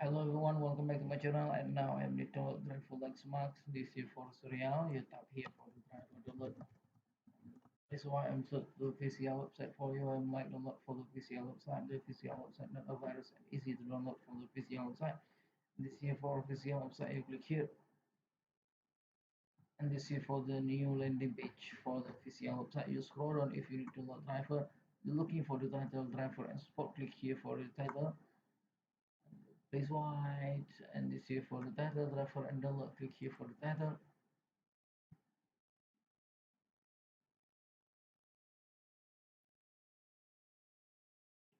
Hello everyone, welcome back to my channel. And now I'm little drive for Lexmark. This is for serial. You tap here for the drive for download. That's why I'm set the VCL website for you. I'm like download for the VCL website. The VCL website not a virus and easy to download from the VCL website. This here for VCL website. You click here, and this here for the new landing page for the VCL website. You scroll down if you need to load driver. You're looking for the title driver and spot. Click here for the title. Place white, and this here for the title driver and download. Click here for the title.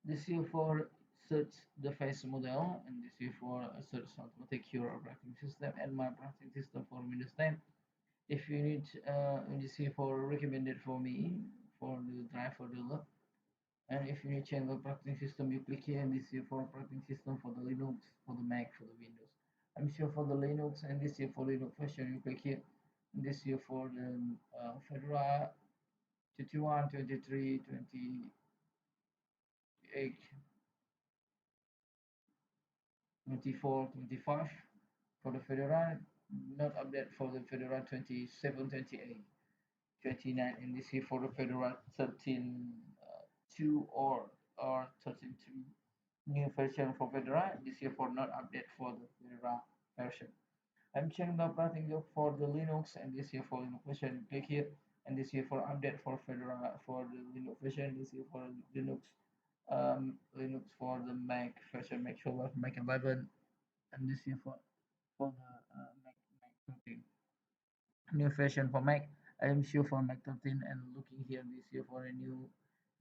This here for search the face model, and this here for search automatic your operating system and my operating system for Windows 10. If you need this here for recommended for me for the drive for the look. And if you need change the operating system, you click here, and this here for operating system for the Linux, for the Mac, for the Windows. I'm sure for the Linux, and this here for Linux version, you click here. And this here for the Fedora 21, 23, 28, 24, 25 for the Fedora, not update for the Fedora 27, 28, 29, and this here for the Fedora 13 2 or 13.2 new version for Fedora. This here for not update for the Fedora version. I'm checking the operating for the Linux, and this here for Linux version. Click here, and this here for update for Fedora for the Linux version. This here for Linux. Linux for the Mac version. Make sure of Mac 11, and this here for the Mac 13. New version for Mac. I am sure for Mac 13 and looking here this year for a new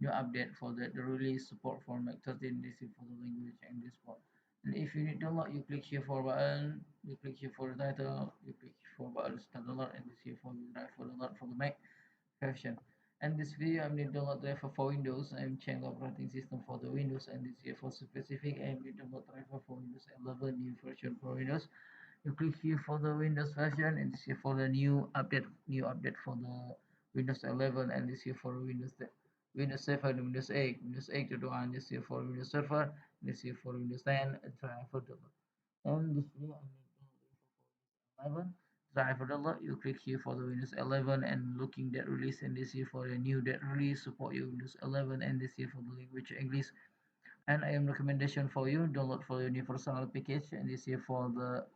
update for the release support for Mac 13. This is for the language English support. And if you need download, you click here for button, you click here for the title, you click for button start download, and this here for the drive for download for the Mac version. And this video I'm need download driver for Windows. I'm changing operating system for the Windows, and this here for specific I'm need download driver for Windows 11 new version for Windows. You click here for the Windows version, and this here for the new update for the Windows 11, and this here for Windows 7, Windows 8, Windows 8.1, this here for Windows Server, this here for Windows 10, driver download. And this video I need for 11 driver download. You click here for the Windows 11 and looking that release, and this here for the new that release support your Windows 11, and this here for the language English. And I am recommendation for you download for universal package, and this here for the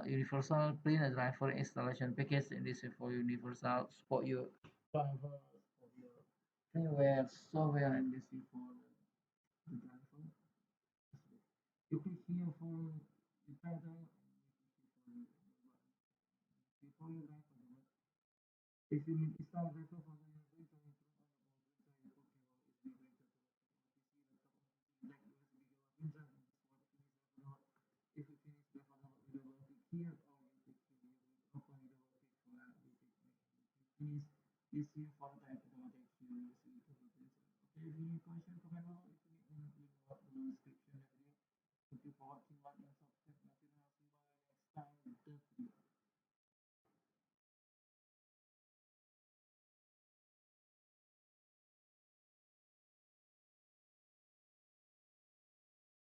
universal print a driver installation package, and this is for universal support your driver for your firmware software, and this is for the driver. You click here for the title, and this is for your driver. If you need install driver for the printer, you turn on the printer, you put your USB printer to the PC, laptop, PC, like USB printer, and this one finish driver. If you finish driver, you double click here, or you click here, you click open, you double click for you click finish. This here for the type automatic you see to the printer. Okay, if you need question, comment below. If you need, then you know what below description of the video. Thank you for watching, like and subscribe.